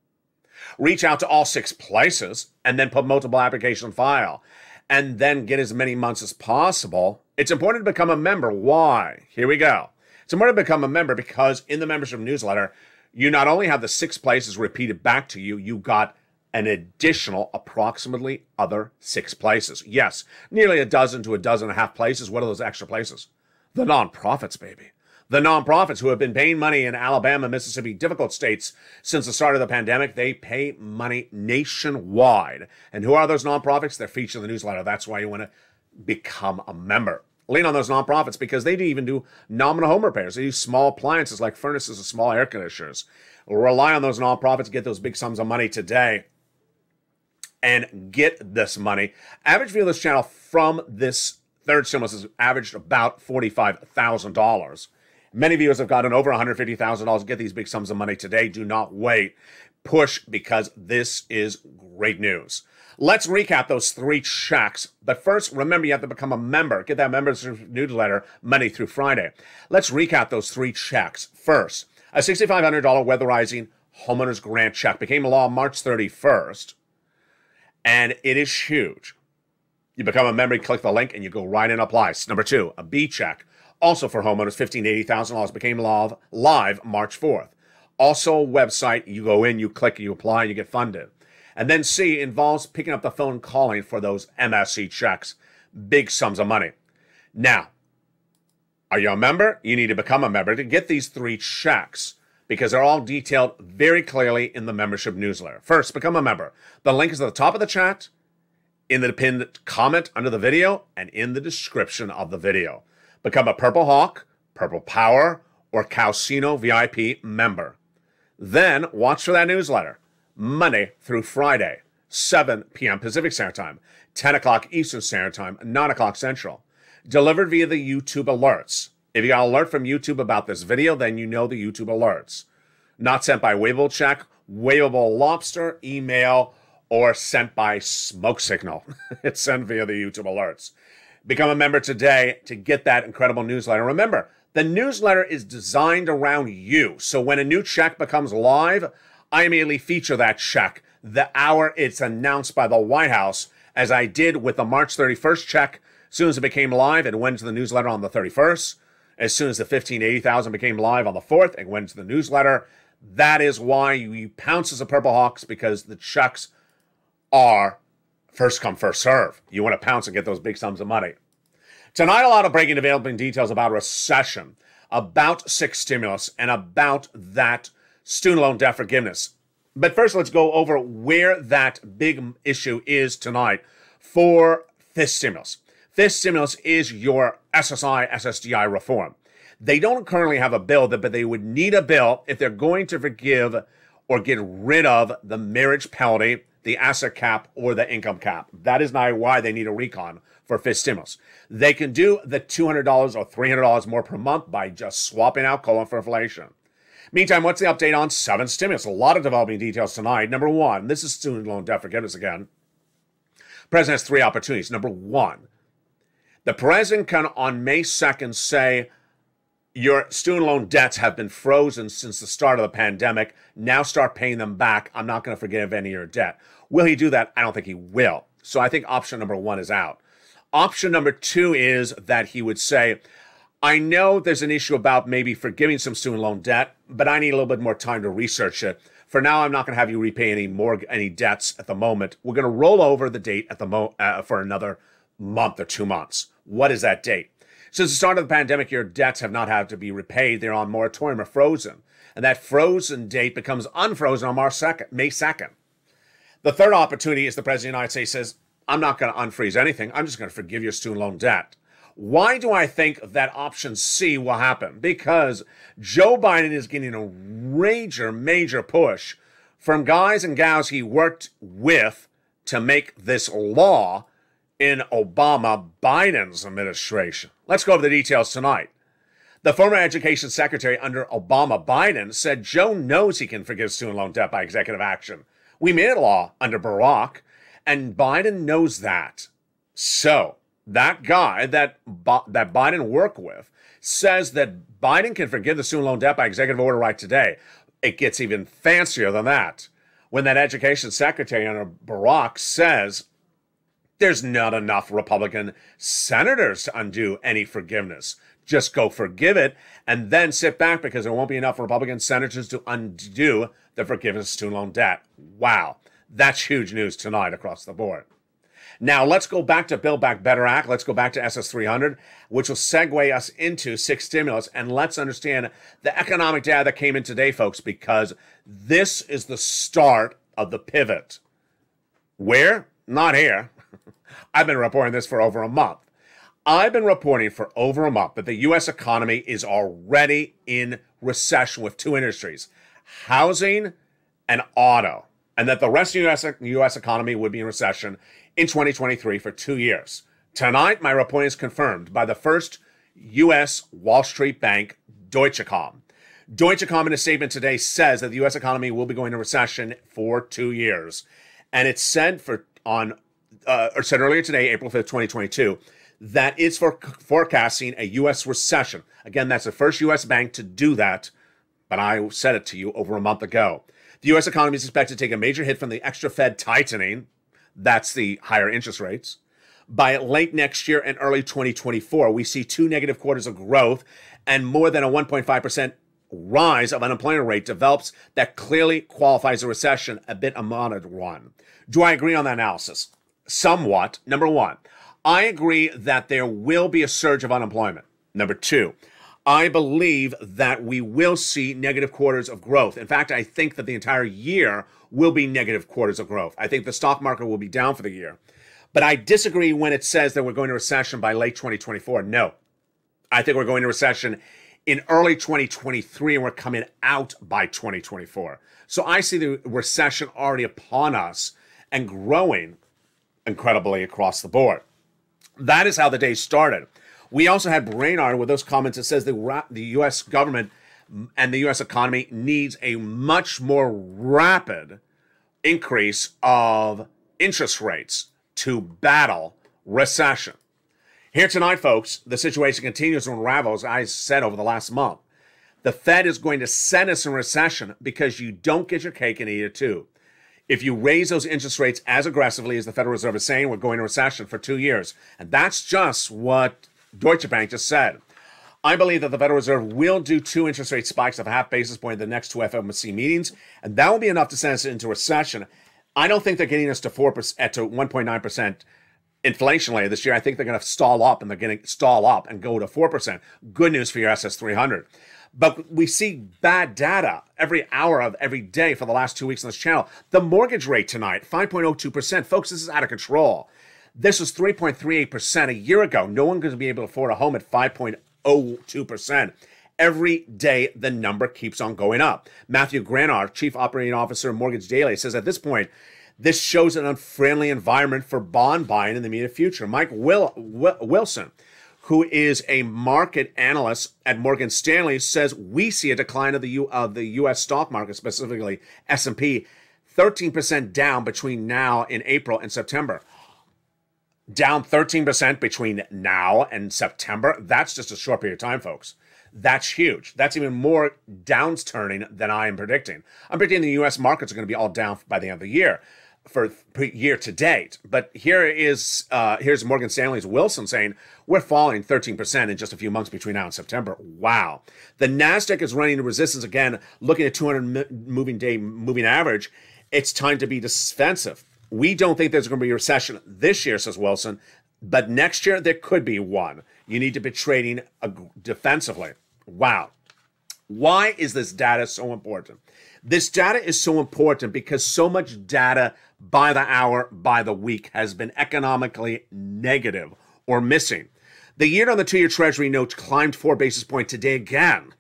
Reach out to all 6 places and then put multiple application file and then get as many months as possible. It's important to become a member. Why? Here we go. It's important to become a member because in the membership newsletter, you not only have the 6 places repeated back to you, you got an additional approximately other 6 places. Yes, nearly a dozen to a dozen and a half places. What are those extra places? The nonprofits, baby. The nonprofits who have been paying money in Alabama, Mississippi, difficult states since the start of the pandemic, they pay money nationwide. And who are those nonprofits? They're featured in the newsletter. That's why you want to become a member. Lean on those nonprofits because they even do nominal home repairs. They use small appliances like furnaces and small air conditioners. Rely on those nonprofits to get those big sums of money today and get this money. Average view of this channel from this third stimulus has averaged about $45,000. Many viewers have gotten over $150,000. Get these big sums of money today. Do not wait. Push because this is great news. Let's recap those 3 checks. But first, remember you have to become a member. Get that membership newsletter Monday through Friday. Let's recap those 3 checks. First, a $6,500 weatherizing homeowners grant check became law March 31st. And it is huge. You become a member, you click the link, and you go right and apply. Number 2, a B check. Also for homeowners, $15,000 to $80,000 became live March 4th. Also a website, you go in, you click, you apply, and you get funded. And then C involves picking up the phone calling for those MSC checks. Big sums of money. Now, are you a member? You need to become a member to get these 3 checks because they're all detailed very clearly in the membership newsletter. First, become a member. The link is at the top of the chat, in the pinned comment under the video, and in the description of the video. Become a Purple Hawk, Purple Power, or Calcino VIP member. Then watch for that newsletter Monday through Friday, 7 p.m. Pacific Standard Time, 10 o'clock Eastern Standard Time, 9 o'clock Central. Delivered via the YouTube alerts. If you got an alert from YouTube about this video, then you know the YouTube alerts. Not sent by Waveable Check, Waveable Lobster, email, or sent by Smoke Signal. It's sent via the YouTube alerts. Become a member today to get that incredible newsletter. Remember, the newsletter is designed around you. So when a new check becomes live, I immediately feature that check the hour it's announced by the White House, as I did with the March 31st check. As soon as it became live, it went to the newsletter on the 31st. As soon as the $15,080 became live on the 4th, it went to the newsletter. That is why you pounce as a Purple Hawks, because the checks are first come, first serve. You want to pounce and get those big sums of money. Tonight, a lot of breaking developing details about recession, about 6 stimulus, and about that student loan debt forgiveness. But first, let's go over where that big issue is tonight for this stimulus. This stimulus is your SSI, SSDI reform. They don't currently have a bill, but they would need a bill if they're going to forgive or get rid of the marriage penalty, the asset cap, or the income cap. That is not why they need a recon for fifth stimulus. They can do the $200 or $300 more per month by just swapping out COLA for inflation. Meantime, what's the update on 7 stimulus? A lot of developing details tonight. Number 1, this is student loan debt forgiveness again. President has 3 opportunities. Number 1, the president can on May 2nd say, your student loan debts have been frozen since the start of the pandemic. Now start paying them back. I'm not going to forgive any of your debt. Will he do that? I don't think he will. So I think option number 1 is out. Option number 2 is that he would say, I know there's an issue about maybe forgiving some student loan debt, but I need a little bit more time to research it. For now, I'm not going to have you repay any debts at the moment. We're going to roll over the date at the for another month or 2 months. What is that date? Since the start of the pandemic, your debts have not had to be repaid. They're on moratorium or frozen. And that frozen date becomes unfrozen on May 2nd. The third opportunity is the President of the United States says, I'm not going to unfreeze anything. I'm just going to forgive your student loan debt. Why do I think that option C will happen? Because Joe Biden is getting a major push from guys and gals he worked with to make this law in Obama-Biden's administration. Let's go over the details tonight. The former education secretary under Obama-Biden said Joe knows he can forgive student loan debt by executive action. We made a law under Barack, and Biden knows that. So, that guy that Biden worked with says that Biden can forgive the student loan debt by executive order right today. It gets even fancier than that. When that education secretary under Barack says there's not enough Republican senators to undo any forgiveness. Just go forgive it and then sit back because there won't be enough Republican senators to undo the forgiveness of student loan debt. Wow, that's huge news tonight across the board. Now, let's go back to Build Back Better Act. Let's go back to SS 300, which will segue us into 6 stimulus. And let's understand the economic data that came in today, folks, because this is the start of the pivot. Where? Not here. I've been reporting this for over a month. I've been reporting for over a month that the U.S. economy is already in recession with 2 industries, housing and auto, and that the rest of the U.S. economy would be in recession in 2023 for 2 years. Tonight, my reporting is confirmed by the first U.S. Wall Street bank, Deutsche Bank. Deutsche Bank in a statement today says that the U.S. economy will be going into recession for 2 years. And it said said earlier today, April 5th, 2022, that it's forecasting a U.S. recession. Again, that's the first U.S. bank to do that, but I said it to you over a month ago. The U.S. economy is expected to take a major hit from the extra Fed tightening. That's the higher interest rates. By late next year and early 2024, we see 2 negative quarters of growth and more than a 1.5% rise of unemployment rate develops that clearly qualifies a recession, a bit unmonitored one. Do I agree on that analysis? Somewhat. Number 1, I agree that there will be a surge of unemployment. Number 2, I believe that we will see negative quarters of growth. In fact, I think that the entire year will be negative quarters of growth. I think the stock market will be down for the year. But I disagree when it says that we're going to recession by late 2024. No. I think we're going to recession in early 2023 and we're coming out by 2024. So I see the recession already upon us and growing incredibly across the board. That is how the day started. We also had Brainard with those comments that says the U.S. government and the U.S. economy needs a much more rapid increase of interest rates to battle recession. Here tonight, folks, the situation continues to unravel, as I said over the last month. The Fed is going to send us in recession because you don't get your cake and eat it too. If you raise those interest rates as aggressively as the Federal Reserve is saying, we're going to recession for 2 years. And that's just what Deutsche Bank just said. I believe that the Federal Reserve will do 2 interest rate spikes of a half basis point in the next 2 FOMC meetings, and that will be enough to send us into recession. I don't think they're getting us to 4% to 1.9% inflation later this year. I think they're going to stall up, and they're going to stall up and go to 4%. Good news for your SS 300. But we see bad data every hour of every day for the last 2 weeks on this channel. The mortgage rate tonight, 5.02%. Folks, this is out of control. This was 3.38% a year ago. No one going to be able to afford a home at 5.02%. Every day, the number keeps on going up. Matthew Granard, Chief Operating Officer of Mortgage Daily, says at this point, this shows an unfriendly environment for bond buying in the immediate future. Mike Wilson, who is a market analyst at Morgan Stanley, says we see a decline of the U.S. stock market, specifically S&P, 13% down between now in April and September. Down 13% between now and September. That's just a short period of time, folks. That's huge. That's even more downturning than I am predicting. I'm predicting the U.S. markets are going to be all down by the end of the year. for year to date. But here's Morgan Stanley's Wilson saying we're falling 13% in just a few months between now and September. Wow. The Nasdaq is running into resistance again, looking at 200 moving average. It's time to be defensive. We don't think there's going to be a recession this year, says Wilson, but next year there could be one. You need to be trading defensively. Wow. Why is this data so important? This data is so important because so much data by the hour, by the week has been economically negative or missing. The yield on the 2-year Treasury note climbed 4 basis points today again,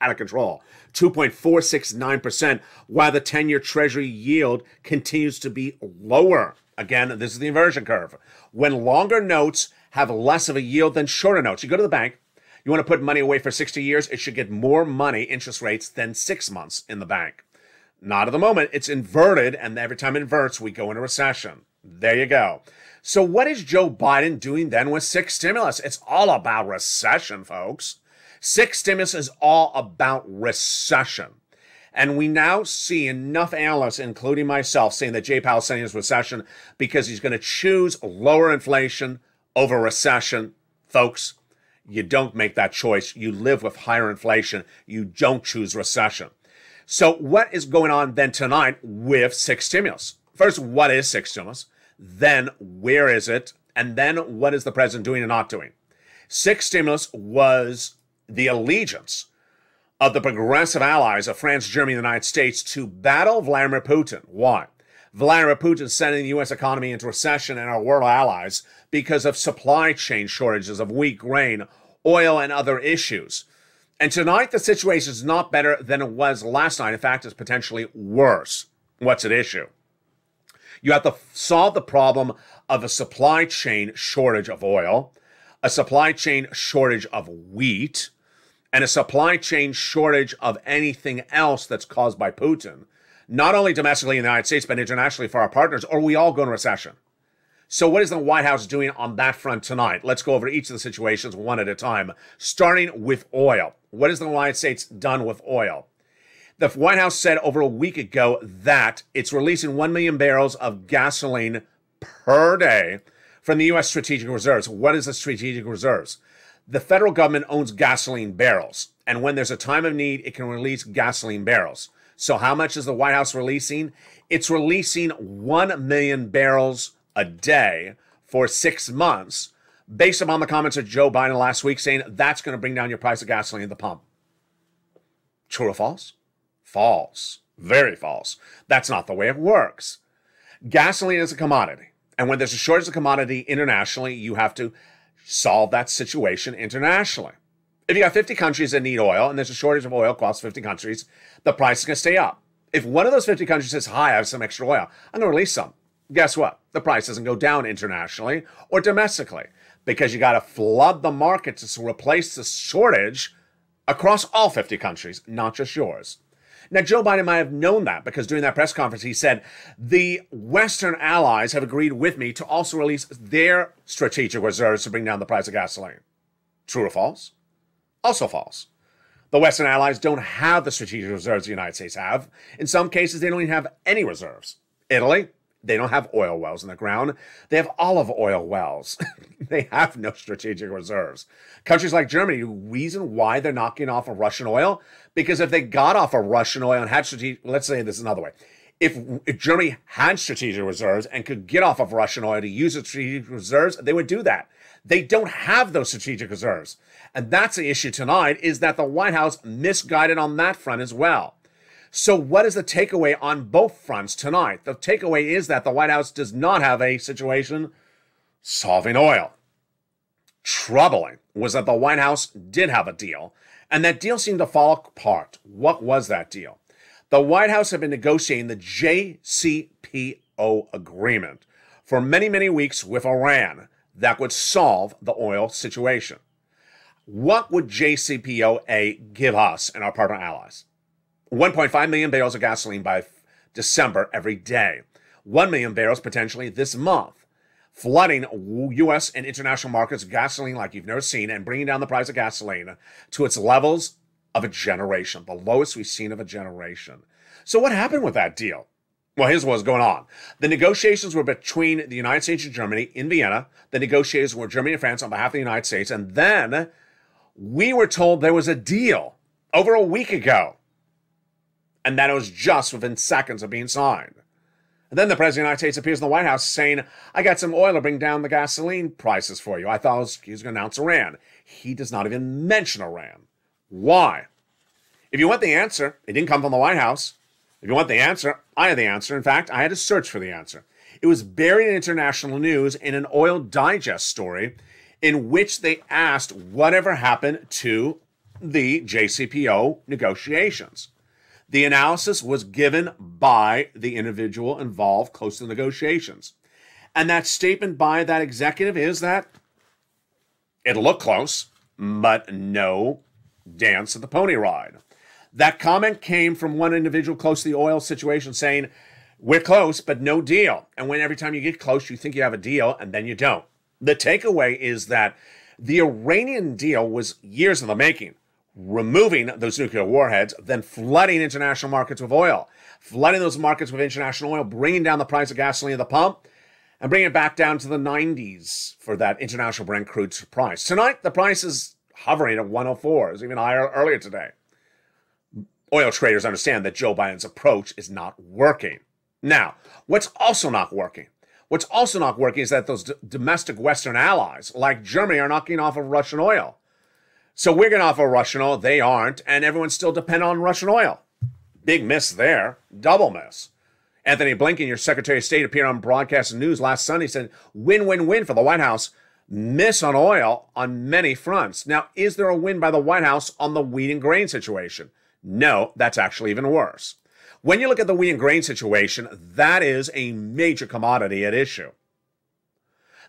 out of control, 2.469%, while the 10-year Treasury yield continues to be lower. Again, this is the inversion curve. When longer notes have less of a yield than shorter notes, you go to the bank, you want to put money away for 60 years, it should get more money, interest rates, than 6 months in the bank. Not at the moment. It's inverted, and every time it inverts, we go into recession. There you go. So what is Joe Biden doing then with 6 stimulus? It's all about recession, folks. 6 stimulus is all about recession. And we now see enough analysts, including myself, saying that Jay Powell's saying is recession because he's going to choose lower inflation over recession. Folks, you don't make that choice. You live with higher inflation. You don't choose recession. So what is going on then tonight with 6 stimulus? First, what is 6 stimulus? Then, where is it? And then, what is the president doing and not doing? 6 stimulus was the allegiance of the progressive allies of France, Germany, and the United States to battle Vladimir Putin. Why? Vladimir Putin sending the U.S. economy into recession and our world allies because of supply chain shortages of wheat, grain, oil, and other issues. And tonight, the situation is not better than it was last night. In fact, it's potentially worse. What's at issue? You have to solve the problem of a supply chain shortage of oil, a supply chain shortage of wheat, and a supply chain shortage of anything else that's caused by Putin, not only domestically in the United States, but internationally for our partners, or we all go into recession. So what is the White House doing on that front tonight? Let's go over each of the situations one at a time, starting with oil. What has the United States done with oil? The White House said over a week ago that it's releasing 1 million barrels of gasoline per day from the U.S. strategic reserves. What is the strategic reserves? The federal government owns gasoline barrels, and when there's a time of need, it can release gasoline barrels. So how much is the White House releasing? It's releasing 1 million barrels a day for 6 months, based upon the comments of Joe Biden last week saying that's going to bring down your price of gasoline at the pump. True or false? False. Very false. That's not the way it works. Gasoline is a commodity. And when there's a shortage of commodity internationally, you have to solve that situation internationally. If you got 50 countries that need oil and there's a shortage of oil across 50 countries, the price is going to stay up. If one of those 50 countries says, hi, I have some extra oil, I'm going to release some. Guess what? The price doesn't go down internationally or domestically because you got to flood the market to replace the shortage across all 50 countries, not just yours. Now, Joe Biden might have known that because during that press conference, he said, the Western allies have agreed with me to also release their strategic reserves to bring down the price of gasoline. True or false? Also false. The Western allies don't have the strategic reserves the United States have. In some cases, they don't even have any reserves. Italy, they don't have oil wells in the ground. They have olive oil wells. They have no strategic reserves. Countries like Germany, the reason why they're not getting off of Russian oil, because if they got off of Russian oil and had strategic, let's say this another way. If Germany had strategic reserves and could get off of Russian oil to use its strategic reserves, they would do that. They don't have those strategic reserves. And that's the issue tonight, is that the White House misguided on that front as well. So what is the takeaway on both fronts tonight? The takeaway is that the White House does not have a situation solving oil. Troubling was that the White House did have a deal, and that deal seemed to fall apart. What was that deal? The White House had been negotiating the JCPO agreement for many, many weeks with Iran that would solve the oil situation. What would JCPOA give us and our partner allies? 1.5 million barrels of gasoline by December every day. 1 million barrels potentially this month. Flooding U.S. and international markets with gasoline like you've never seen and bringing down the price of gasoline to its levels of a generation, the lowest we've seen of a generation. So what happened with that deal? Well, here's what's going on. The negotiations were between the United States and Germany in Vienna. The negotiations were Germany and France on behalf of the United States. And then we were told there was a deal over a week ago. And that it was just within seconds of being signed. And then the President of the United States appears in the White House saying, I got some oil to bring down the gasoline prices for you. I thought he was going to announce Iran. He does not even mention Iran. Why? If you want the answer, it didn't come from the White House. If you want the answer, I had the answer. In fact, I had to search for the answer. It was buried in international news in an Oil Digest story in which they asked whatever happened to the JCPO negotiations. The analysis was given by the individual involved close to the negotiations. And that statement by that executive is that it looked close, but no dance at the pony ride. That comment came from one individual close to the oil situation saying, we're close, but no deal. And when every time you get close, you think you have a deal, and then you don't. The takeaway is that the Iranian deal was years in the making, removing those nuclear warheads, then flooding international markets with oil, flooding those markets with international oil, bringing down the price of gasoline at the pump, and bringing it back down to the 90s for that international Brent crude price. Tonight, the price is hovering at 104. It was even higher earlier today. Oil traders understand that Joe Biden's approach is not working. Now, what's also not working? What's also not working is that those domestic Western allies, like Germany, are knocking off of Russian oil. So we're going to offer Russian oil. They aren't. And everyone's still dependent on Russian oil. Big miss there. Double miss. Anthony Blinken, your Secretary of State, appeared on broadcast news last Sunday, said win-win-win for the White House. Miss on oil on many fronts. Now, is there a win by the White House on the wheat and grain situation? No, that's actually even worse. When you look at the wheat and grain situation, that is a major commodity at issue.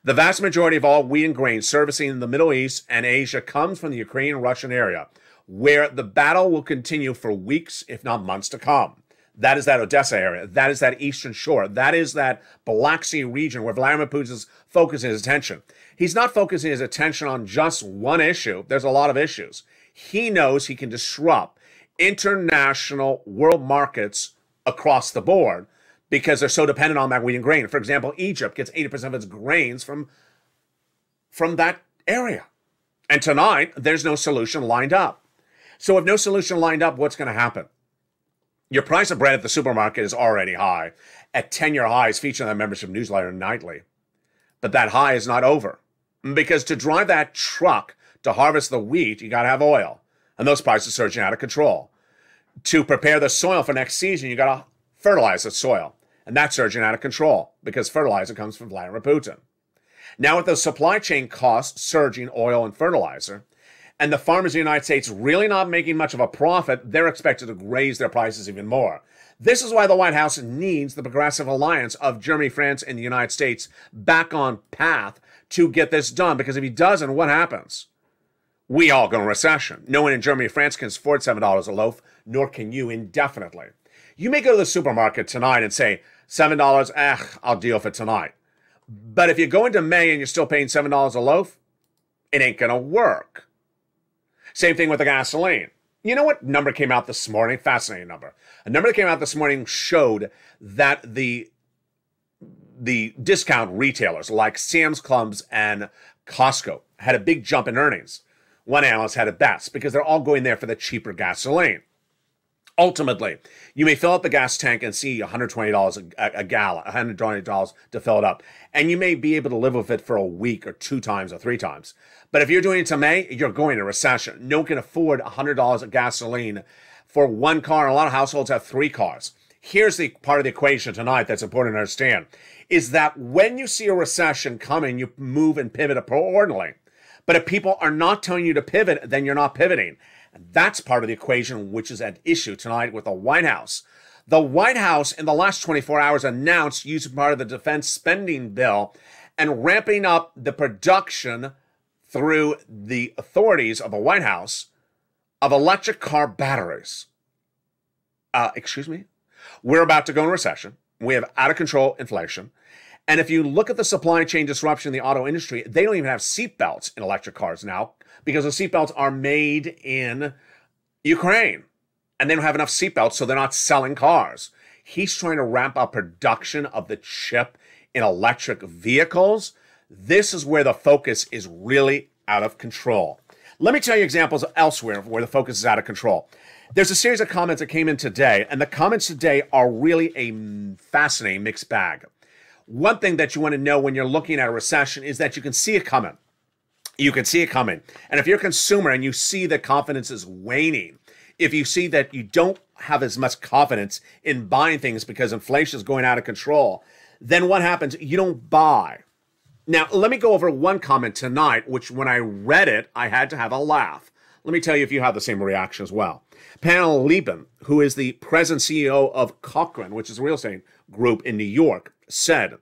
The vast majority of all wheat and grain servicing the Middle East and Asia comes from the Ukrainian-Russian area, where the battle will continue for weeks, if not months to come. That is that Odessa area. That is that Eastern Shore. That is that Black Sea region where Vladimir Putin is focusing his attention. He's not focusing his attention on just one issue. There's a lot of issues. He knows he can disrupt international world markets across the board because they're so dependent on that wheat and grain. For example, Egypt gets 80% of its grains from that area. And tonight, there's no solution lined up. So if no solution lined up, what's going to happen? Your price of bread at the supermarket is already high, at 10-year highs featured in that membership newsletter nightly. But that high is not over. Because to drive that truck to harvest the wheat, you got to have oil. And those prices are surging out of control. To prepare the soil for next season, you got to fertilize the soil. And that's surging out of control because fertilizer comes from Vladimir Putin. Now with the supply chain costs surging oil and fertilizer, and the farmers in the United States really not making much of a profit, they're expected to raise their prices even more. This is why the White House needs the progressive alliance of Germany, France, and the United States back on path to get this done. Because if he doesn't, what happens? We all go in recession. No one in Germany or France can afford $7 a loaf, nor can you indefinitely. You may go to the supermarket tonight and say, $7, I'll deal for tonight. But if you go into May and you're still paying $7 a loaf, it ain't going to work. Same thing with the gasoline. You know what number came out this morning? Fascinating number. A number that came out this morning showed that the discount retailers like Sam's Clubs and Costco had a big jump in earnings. One analyst had it best because they're all going there for the cheaper gasoline. Ultimately, you may fill up the gas tank and see $120 a gallon, $120 to fill it up. And you may be able to live with it for a week or 2 times or 3 times. But if you're doing it to May, you're going into recession. No one can afford $100 of gasoline for one car. A lot of households have 3 cars. Here's the part of the equation tonight that's important to understand, is that when you see a recession coming, you move and pivot accordingly. But if people are not telling you to pivot, then you're not pivoting. And that's part of the equation which is at issue tonight with the White House. The White House in the last 24 hours announced using part of the defense spending bill and ramping up the production through the authorities of the White House of electric car batteries. We're about to go in recession. We have out of control inflation. And if you look at the supply chain disruption in the auto industry, they don't even have seatbelts in electric cars now because the seatbelts are made in Ukraine. And they don't have enough seatbelts, so they're not selling cars. He's trying to ramp up production of the chip in electric vehicles. This is where the focus is really out of control. Let me tell you examples elsewhere where the focus is out of control. There's a series of comments that came in today, and the comments today are really a fascinating mixed bag. One thing that you want to know when you're looking at a recession is that you can see it coming. You can see it coming. And if you're a consumer and you see that confidence is waning, if you see that you don't have as much confidence in buying things because inflation is going out of control, then what happens? You don't buy. Now, let me go over one comment tonight, which when I read it, I had to have a laugh. Let me tell you if you have the same reaction as well. Panel Lieben, who is the president CEO of Cochrane, which is a real estate group in New York, said,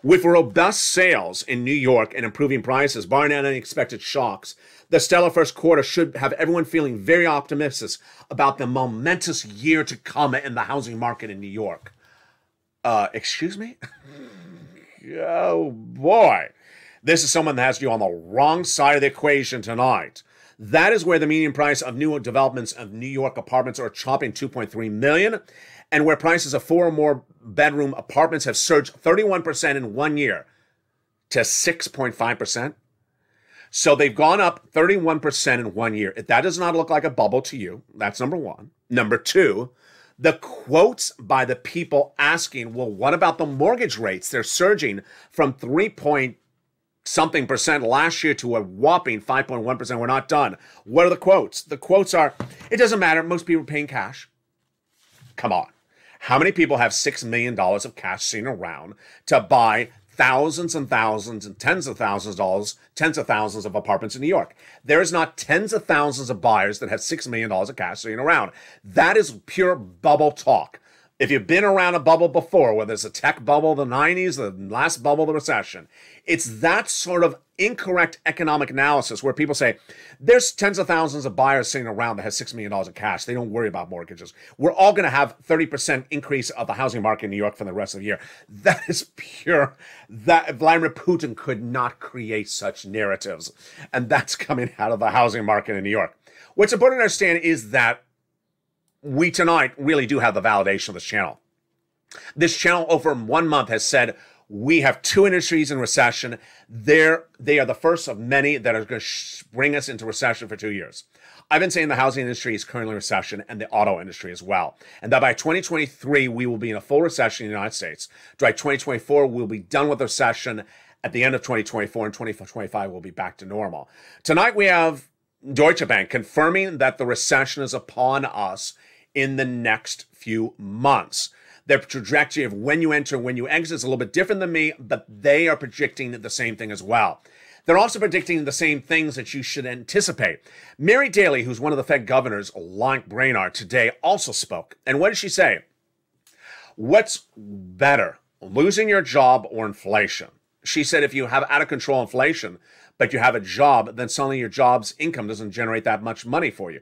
with robust sales in New York and improving prices, barring any unexpected shocks, the stellar first quarter should have everyone feeling very optimistic about the momentous year to come in the housing market in New York. Excuse me? Oh, boy. This is someone that has you on the wrong side of the equation tonight. That is where the median price of new developments of New York apartments are chopping $2.3 million, and where prices of 4 or more bedroom apartments have surged 31% in 1 year to 6.5%. So they've gone up 31% in 1 year. That does not look like a bubble to you. That's number one. Number two, the quotes by the people asking, well, what about the mortgage rates? They're surging from 3-point-something% last year to a whopping 5.1%. We're not done. What are the quotes? The quotes are, it doesn't matter. Most people are paying cash. Come on. How many people have $6 million of cash sitting around to buy thousands and thousands and tens of thousands of dollars, tens of thousands of apartments in New York? There is not tens of thousands of buyers that have $6 million of cash sitting around. That is pure bubble talk. If you've been around a bubble before, whether it's a tech bubble, the 90s, the last bubble, the recession, it's that sort of incorrect economic analysis where people say, there's tens of thousands of buyers sitting around that has $6 million of cash. They don't worry about mortgages. We're all going to have 30% increase of the housing market in New York for the rest of the year. That is pure. That Vladimir Putin could not create such narratives. And that's coming out of the housing market in New York. What's important to understand is that we tonight really do have the validation of this channel. This channel over 1 month has said we have 2 industries in recession. They are the first of many that are going to bring us into recession for 2 years. I've been saying the housing industry is currently in recession and the auto industry as well. And that by 2023, we will be in a full recession in the United States. By 2024, we'll be done with the recession. At the end of 2024 and 2025, we'll be back to normal. Tonight, we have Deutsche Bank confirming that the recession is upon us in the next few months. Their trajectory of when you enter and when you exit is a little bit different than me, but they are predicting the same thing as well. They're also predicting the same things that you should anticipate. Mary Daly, who's one of the Fed governors, like Brainard, today also spoke. And what did she say? What's better, losing your job or inflation? She said if you have out of control inflation, but you have a job, then suddenly your job's income doesn't generate that much money for you.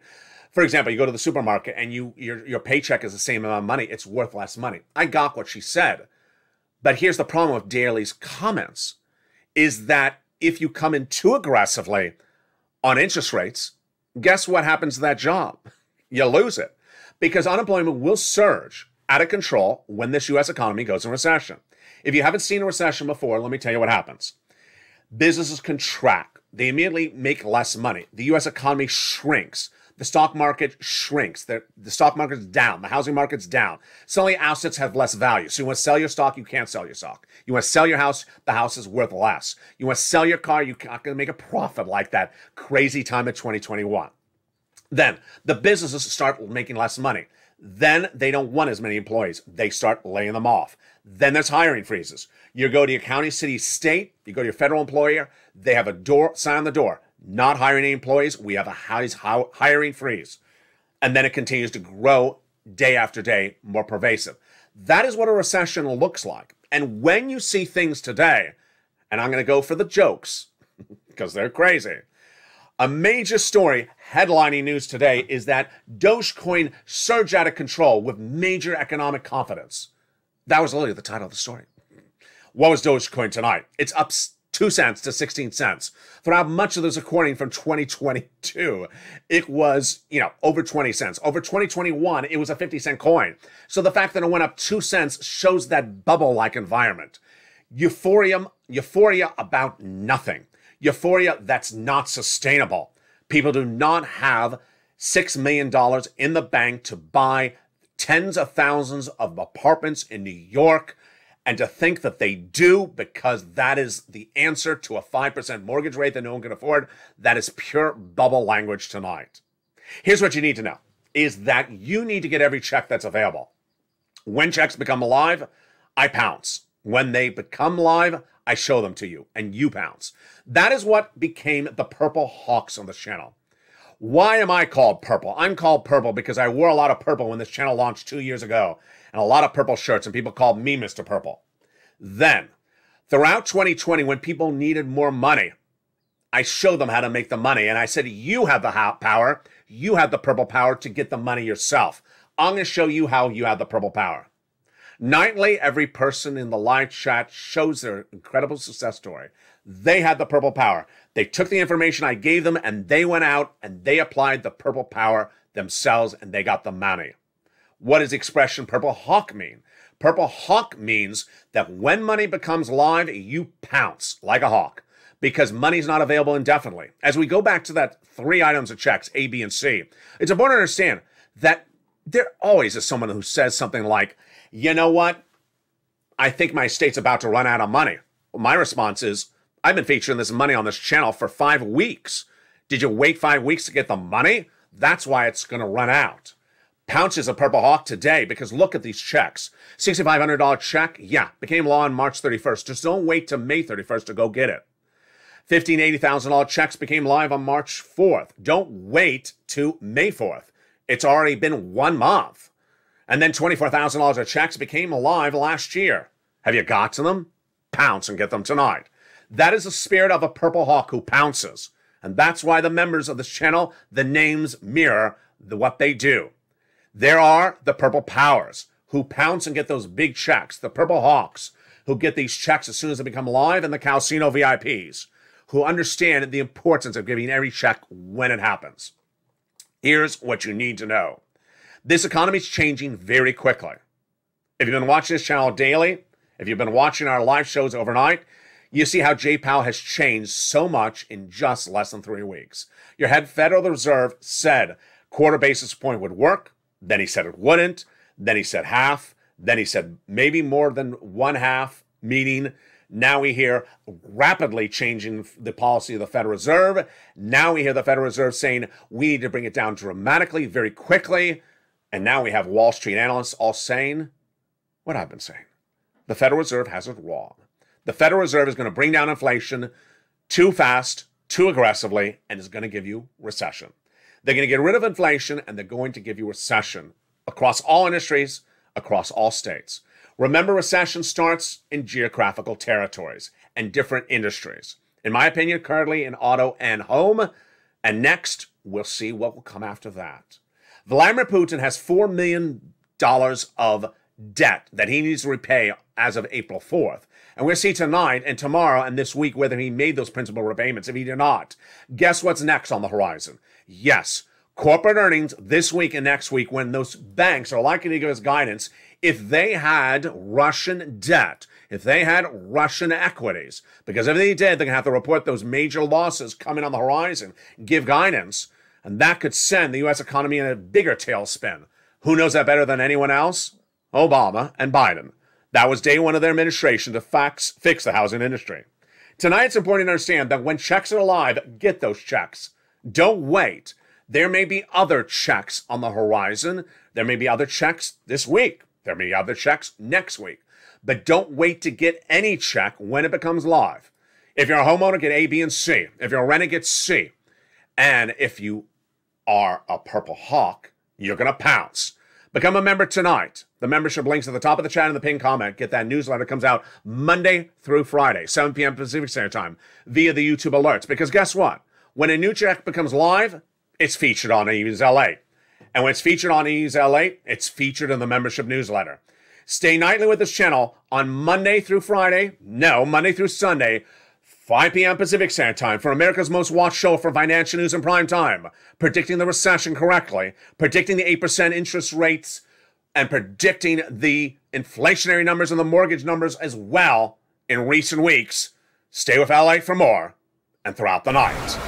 For example, you go to the supermarket and your paycheck is the same amount of money. It's worth less money. I got what she said. But here's the problem with Daly's comments, is that if you come in too aggressively on interest rates, guess what happens to that job? You lose it. Because unemployment will surge out of control when this U.S. economy goes in recession. If you haven't seen a recession before, let me tell you what happens. Businesses contract. They immediately make less money. The U.S. economy shrinks. The stock market shrinks. The stock market's down. The housing market's down. Suddenly, assets have less value. So you want to sell your stock, you can't sell your stock. You want to sell your house, the house is worth less. You want to sell your car, you're not going to make a profit like that crazy time of 2021. Then the businesses start making less money. Then they don't want as many employees. They start laying them off. Then there's hiring freezes. You go to your county, city, state, you go to your federal employer, they have a sign on the door. Not hiring any employees, we have a hiring freeze. And then it continues to grow day after day, more pervasive. That is what a recession looks like. And when you see things today, and I'm going to go for the jokes, because they're crazy. A major story headlining news today is that Dogecoin surged out of control with major economic confidence. That was literally the title of the story. What was Dogecoin tonight? It's up 2 cents to 16 cents. Throughout much of this recording from 2022, it was, over 20 cents. Over 2021, it was a 50-cent coin. So the fact that it went up 2 cents shows that bubble-like environment. Euphoria about nothing. Euphoria that's not sustainable. People do not have $6 million in the bank to buy tens of thousands of apartments in New York, and to think that they do because that is the answer to a 5% mortgage rate that no one can afford, that is pure bubble language tonight. Here's what you need to know, is that you need to get every check that's available. When checks become live, I pounce. When they become live, I show them to you, and you pounce. That is what became the Purple Hawks on this channel. Why am I called purple? I'm called purple because I wore a lot of purple when this channel launched 2 years ago, and a lot of purple shirts, and people called me Mr. Purple. Then, throughout 2020, when people needed more money, I showed them how to make the money, and I said, you have the power, you have the purple power to get the money yourself. I'm going to show you how you have the purple power. Nightly, every person in the live chat shows their incredible success story. They had the purple power. They took the information I gave them, and they went out and they applied the purple power themselves, and they got the money. What does the expression Purple Hawk mean? Purple Hawk means that when money becomes live, you pounce like a hawk because money's not available indefinitely. As we go back to that 3 items of checks, A, B, and C, it's important to understand that there always is someone who says something like, you know what? I think my state's about to run out of money. Well, my response is, I've been featuring this money on this channel for 5 weeks. Did you wait 5 weeks to get the money? That's why it's going to run out. Pounce is a Purple Hawk today because look at these checks. $6,500 check, yeah, became law on March 31st. Just don't wait till May 31st to go get it. $15,000, $80,000 checks became live on March 4th. Don't wait to May 4th. It's already been 1 month. And then $24,000 of checks became live last year. Have you got to them? Pounce and get them tonight. That is the spirit of a Purple Hawk who pounces. And that's why the members of this channel, the names mirror what they do. There are the Purple Powers who pounce and get those big checks. The Purple Hawks who get these checks as soon as they become live. And the Calcino VIPs who understand the importance of giving every check when it happens. Here's what you need to know. This economy is changing very quickly. If you've been watching this channel daily, if you've been watching our live shows overnight, you see how J-Powell has changed so much in just less than 3 weeks. Your head Federal Reserve said quarter basis point would work. Then he said it wouldn't. Then he said half. Then he said maybe more than 1/2, meaning now we hear rapidly changing the policy of the Federal Reserve. Now we hear the Federal Reserve saying we need to bring it down dramatically, very quickly. And now we have Wall Street analysts all saying what I've been saying. The Federal Reserve has it wrong. The Federal Reserve is going to bring down inflation too fast, too aggressively, and is going to give you recession. They're going to get rid of inflation, and they're going to give you recession across all industries, across all states. Remember, recession starts in geographical territories and different industries. In my opinion, currently in auto and home, and next, we'll see what will come after that. Vladimir Putin has $4 million of debt that he needs to repay as of April 4th. And we'll see tonight and tomorrow and this week whether he made those principal repayments. If he did not, guess what's next on the horizon? Yes, corporate earnings this week and next week when those banks are likely to give us guidance. If they had Russian debt, if they had Russian equities, because if they did, they're going to have to report those major losses coming on the horizon, give guidance, and that could send the U.S. economy in a bigger tailspin. Who knows that better than anyone else? Obama and Biden. That was day one of their administration to fix the housing industry. Tonight, it's important to understand that when checks are live, get those checks. Don't wait. There may be other checks on the horizon. There may be other checks this week. There may be other checks next week. But don't wait to get any check when it becomes live. If you're a homeowner, get A, B, and C. If you're a renter, get C. And if you are a Purple Hawk, you're going to pounce. Become a member tonight. The membership link's at the top of the chat in the pinned comment. Get that newsletter. It comes out Monday through Friday, 7 p.m. Pacific Standard Time, via the YouTube alerts. Because guess what? When a new check becomes live, it's featured on Ease LA. And when it's featured on Ease LA, it's featured in the membership newsletter. Stay nightly with this channel on Monday through Friday. No, Monday through Sunday. 5 p.m. Pacific Standard Time for America's most watched show for financial news in prime time, predicting the recession correctly, predicting the 8% interest rates, and predicting the inflationary numbers and the mortgage numbers as well in recent weeks. Stay with LALATE for more, and throughout the night.